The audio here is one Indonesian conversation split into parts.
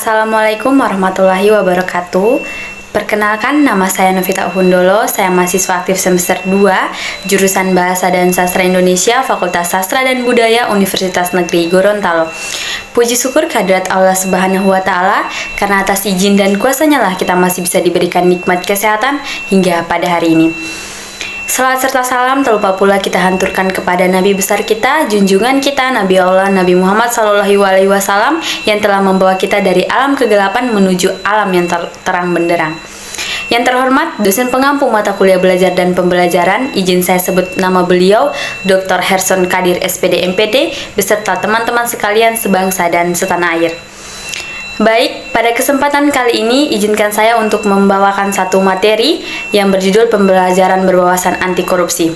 Assalamualaikum warahmatullahi wabarakatuh. Perkenalkan, nama saya Novita Uhundolo. Saya mahasiswa aktif semester 2, jurusan Bahasa dan Sastra Indonesia, Fakultas Sastra dan Budaya, Universitas Negeri Gorontalo. Puji syukur kehadirat Allah Subhanahu wa Ta'ala, karena atas izin dan kuasa-Nya lah kita masih bisa diberikan nikmat kesehatan hingga pada hari ini. Salawat serta salam tak lupa pula kita hanturkan kepada Nabi besar kita, junjungan kita, Nabi Allah, Nabi Muhammad SAW, yang telah membawa kita dari alam kegelapan menuju alam yang terang benderang. Yang terhormat, dosen pengampu mata kuliah belajar dan pembelajaran, izin saya sebut nama beliau, Dr. Herson Kadir SPD MPD, beserta teman-teman sekalian sebangsa dan setanah air. Baik, pada kesempatan kali ini izinkan saya untuk membawakan satu materi yang berjudul Pembelajaran Berwawasan Anti Korupsi.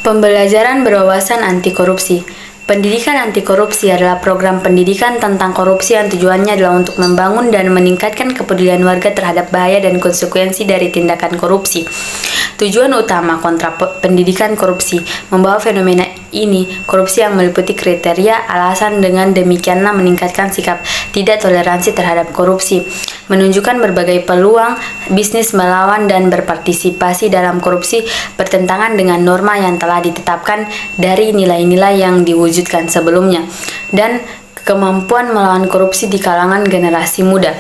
Pembelajaran berwawasan anti korupsi. Pendidikan anti korupsi adalah program pendidikan tentang korupsi yang tujuannya adalah untuk membangun dan meningkatkan kepedulian warga terhadap bahaya dan konsekuensi dari tindakan korupsi. Tujuan utama kontra pendidikan korupsi membawa fenomena ini korupsi yang meliputi kriteria alasan dengan demikianlah meningkatkan sikap tidak toleransi terhadap korupsi, menunjukkan berbagai peluang bisnis melawan dan berpartisipasi dalam korupsi bertentangan dengan norma yang telah ditetapkan dari nilai-nilai yang diwujudkan sebelumnya, dan kemampuan melawan korupsi di kalangan generasi muda.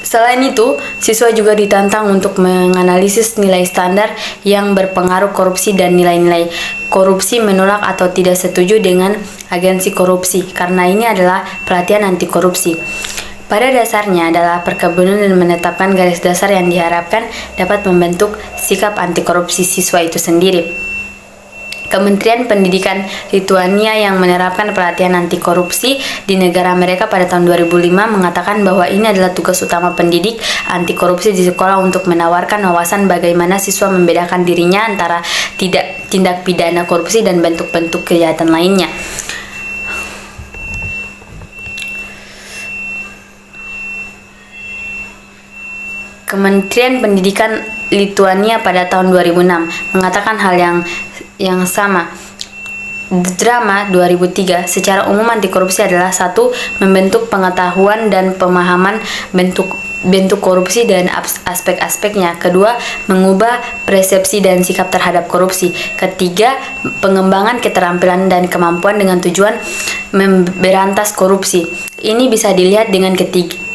Selain itu, siswa juga ditantang untuk menganalisis nilai standar yang berpengaruh korupsi dan nilai-nilai korupsi, menolak atau tidak setuju dengan agensi korupsi, karena ini adalah pelatihan anti korupsi. Pada dasarnya adalah perkebunan dan menetapkan garis dasar yang diharapkan dapat membentuk sikap anti korupsi siswa itu sendiri. Kementerian Pendidikan Lituania yang menerapkan pelatihan anti korupsi di negara mereka pada tahun 2005 mengatakan bahwa ini adalah tugas utama pendidik anti korupsi di sekolah untuk menawarkan wawasan bagaimana siswa membedakan dirinya antara tindak pidana korupsi dan bentuk-bentuk kejahatan lainnya. Kementerian Pendidikan Lituania pada tahun 2006 mengatakan hal yang sama. Drama 2003, secara umum anti korupsi adalah satu, membentuk pengetahuan dan pemahaman bentuk korupsi dan aspek-aspeknya. Kedua, mengubah persepsi dan sikap terhadap korupsi. Ketiga, pengembangan keterampilan dan kemampuan dengan tujuan memberantas korupsi. Ini bisa dilihat dengan ketiga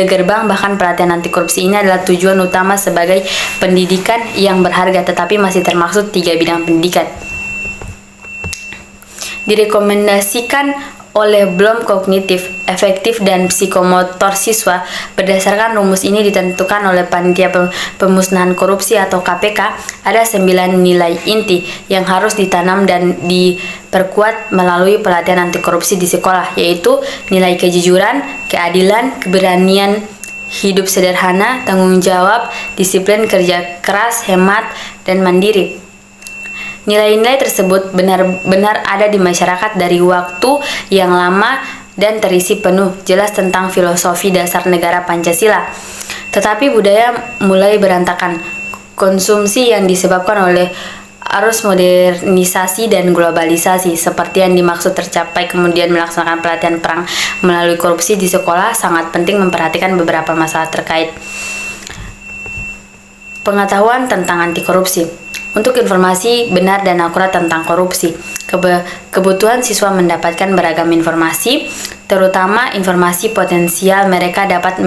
gerbang. Bahkan pelatihan anti korupsi ini adalah tujuan utama sebagai pendidikan yang berharga, tetapi masih termaksud 3 bidang pendidikan. Direkomendasikan oleh Bloom kognitif, efektif, dan psikomotor siswa. Berdasarkan rumus ini ditentukan oleh Panitia Pemusnahan Korupsi atau KPK, ada 9 nilai inti yang harus ditanam dan diperkuat melalui pelatihan anti korupsi di sekolah, yaitu nilai kejujuran, keadilan, keberanian hidup sederhana, tanggung jawab, disiplin, kerja keras, hemat, dan mandiri. Nilai-nilai tersebut benar-benar ada di masyarakat dari waktu yang lama dan terisi penuh jelas tentang filosofi dasar negara Pancasila. Tetapi budaya mulai berantakan. Konsumsi yang disebabkan oleh arus modernisasi dan globalisasi seperti yang dimaksud tercapai, kemudian melaksanakan pelatihan perang melalui korupsi di sekolah. Sangat penting memperhatikan beberapa masalah terkait pengetahuan tentang anti korupsi. Untuk informasi benar dan akurat tentang korupsi, kebutuhan siswa mendapatkan beragam informasi, terutama informasi potensial mereka dapat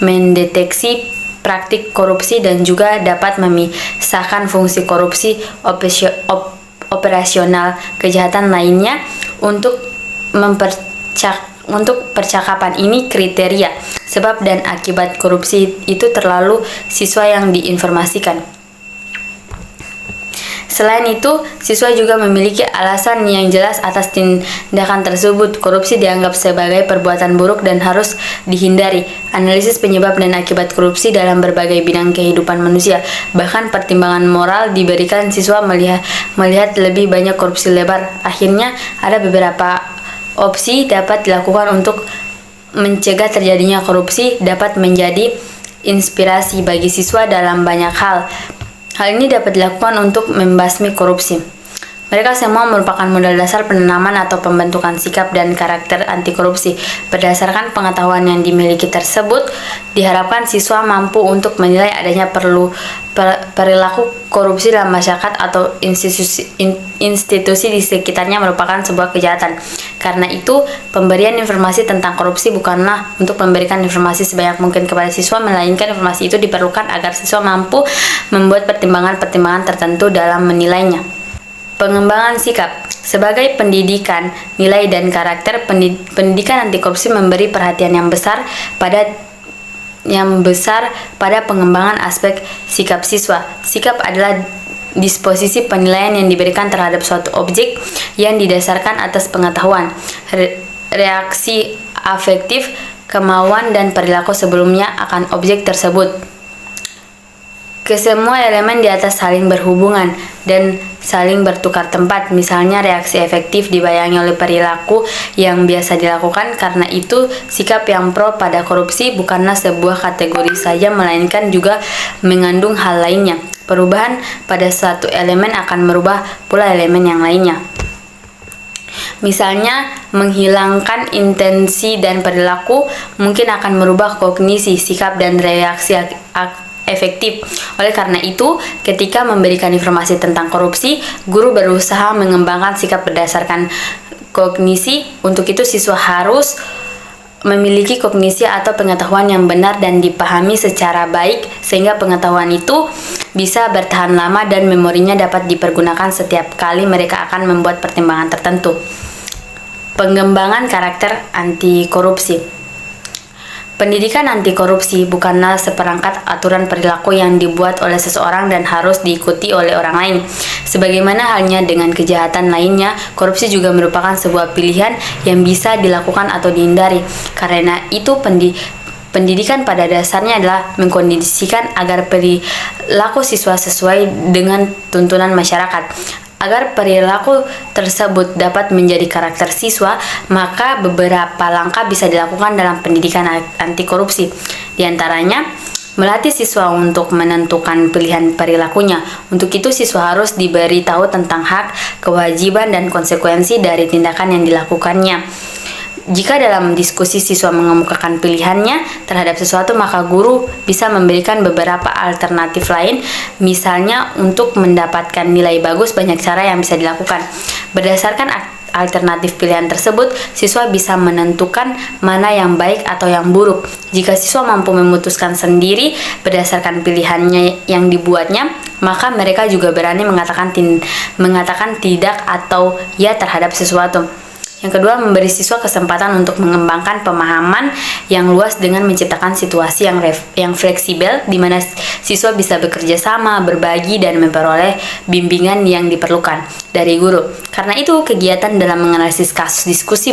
mendeteksi praktik korupsi dan juga dapat memisahkan fungsi korupsi operasional kejahatan lainnya. Untuk percakapan ini kriteria, sebab dan akibat korupsi itu terlalu siswa yang diinformasikan. Selain itu, siswa juga memiliki alasan yang jelas atas tindakan tersebut. Korupsi dianggap sebagai perbuatan buruk dan harus dihindari. Analisis penyebab dan akibat korupsi dalam berbagai bidang kehidupan manusia. Bahkan pertimbangan moral diberikan siswa melihat lebih banyak korupsi lebar. Akhirnya, ada beberapa opsi dapat dilakukan untuk mencegah terjadinya korupsi, dapat menjadi inspirasi bagi siswa dalam banyak hal. Hal ini dapat dilakukan untuk membasmi korupsi. Mereka semua merupakan modal dasar penanaman atau pembentukan sikap dan karakter anti korupsi. Berdasarkan pengetahuan yang dimiliki tersebut, diharapkan siswa mampu untuk menilai adanya perilaku korupsi dalam masyarakat atau institusi di sekitarnya merupakan sebuah kejahatan. Karena itu, pemberian informasi tentang korupsi bukanlah untuk memberikan informasi sebanyak mungkin kepada siswa, melainkan informasi itu diperlukan agar siswa mampu membuat pertimbangan-pertimbangan tertentu dalam menilainya. Pengembangan sikap. Sebagai pendidikan, nilai dan karakter, pendidikan anti korupsi memberi perhatian yang besar pada pengembangan aspek sikap siswa. Sikap adalah disposisi penilaian yang diberikan terhadap suatu objek yang didasarkan atas pengetahuan, reaksi afektif, kemauan dan perilaku sebelumnya akan objek tersebut. Kesemua elemen di atas saling berhubungan dan saling bertukar tempat. Misalnya, reaksi efektif dibayangi oleh perilaku yang biasa dilakukan. Karena itu, sikap yang pro pada korupsi bukanlah sebuah kategori saja, melainkan juga mengandung hal lainnya. Perubahan pada suatu elemen akan merubah pula elemen yang lainnya. Misalnya, menghilangkan intensi dan perilaku mungkin akan merubah kognisi, sikap, dan reaksi efektif. Oleh karena itu, ketika memberikan informasi tentang korupsi, guru berusaha mengembangkan sikap berdasarkan kognisi. Untuk itu, siswa harus memiliki kognisi atau pengetahuan yang benar dan dipahami secara baik, sehingga pengetahuan itu bisa bertahan lama dan memorinya dapat dipergunakan setiap kali mereka akan membuat pertimbangan tertentu. Pengembangan karakter anti korupsi. Pendidikan anti korupsi bukanlah seperangkat aturan perilaku yang dibuat oleh seseorang dan harus diikuti oleh orang lain. Sebagaimana halnya dengan kejahatan lainnya, korupsi juga merupakan sebuah pilihan yang bisa dilakukan atau dihindari. Karena itu, pendidikan pada dasarnya adalah mengkondisikan agar perilaku siswa sesuai dengan tuntunan masyarakat. Agar perilaku tersebut dapat menjadi karakter siswa, maka beberapa langkah bisa dilakukan dalam pendidikan anti korupsi. Di antaranya, melatih siswa untuk menentukan pilihan perilakunya. Untuk itu, siswa harus diberi tahu tentang hak, kewajiban, dan konsekuensi dari tindakan yang dilakukannya. Jika dalam diskusi siswa mengemukakan pilihannya terhadap sesuatu, maka guru bisa memberikan beberapa alternatif lain. Misalnya, untuk mendapatkan nilai bagus, banyak cara yang bisa dilakukan. Berdasarkan alternatif pilihan tersebut, siswa bisa menentukan mana yang baik atau yang buruk. Jika siswa mampu memutuskan sendiri berdasarkan pilihannya yang dibuatnya, maka mereka juga berani mengatakan tidak atau ya terhadap sesuatu. Yang kedua, memberi siswa kesempatan untuk mengembangkan pemahaman yang luas dengan menciptakan situasi yang fleksibel di mana siswa bisa bekerja sama, berbagi, dan memperoleh bimbingan yang diperlukan dari guru. Karena itu, kegiatan dalam menganalisis kasus, diskusi,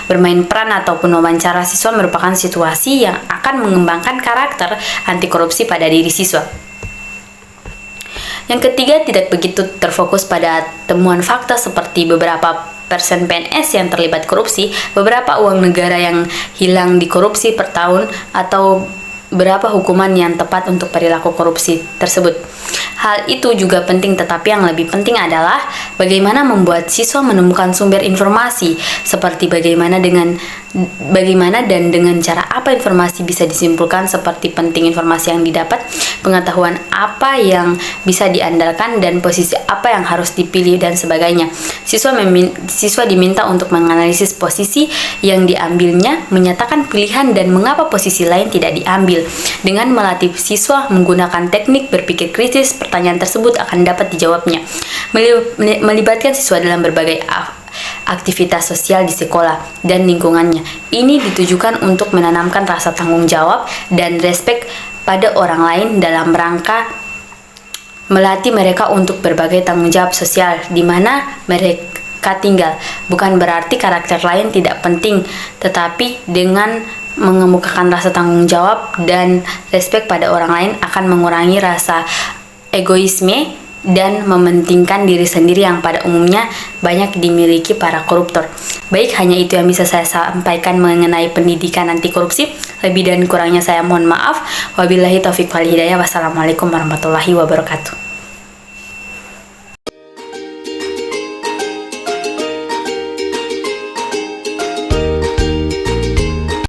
bermain peran, ataupun wawancara siswa merupakan situasi yang akan mengembangkan karakter anti korupsi pada diri siswa. Yang ketiga, tidak begitu terfokus pada temuan fakta seperti beberapa persen PNS yang terlibat korupsi, beberapa uang negara yang hilang di korupsi per tahun, atau berapa hukuman yang tepat untuk perilaku korupsi tersebut. Hal itu juga penting, tetapi yang lebih penting adalah bagaimana membuat siswa menemukan sumber informasi, seperti bagaimana dan dengan cara apa informasi bisa disimpulkan, seperti penting informasi yang didapat, pengetahuan apa yang bisa diandalkan, dan posisi apa yang harus dipilih, dan sebagainya. Siswa diminta untuk menganalisis posisi yang diambilnya, menyatakan pilihan, dan mengapa posisi lain tidak diambil. Dengan melatih siswa menggunakan teknik berpikir kritis, pertanyaan tersebut akan dapat dijawabnya. Melibatkan siswa dalam berbagai aktivitas sosial di sekolah dan lingkungannya. Ini ditujukan untuk menanamkan rasa tanggung jawab dan respek pada orang lain dalam rangka melatih mereka untuk berbagai tanggung jawab sosial di mana mereka tinggal. Bukan berarti karakter lain tidak penting, tetapi dengan mengemukakan rasa tanggung jawab dan respek pada orang lain akan mengurangi rasa egoisme dan mementingkan diri sendiri yang pada umumnya banyak dimiliki para koruptor. Baik, hanya itu yang bisa saya sampaikan mengenai pendidikan anti korupsi. Lebih dan kurangnya saya mohon maaf. Wabillahi taufiq wal hidayah. Wassalamualaikum warahmatullahi wabarakatuh.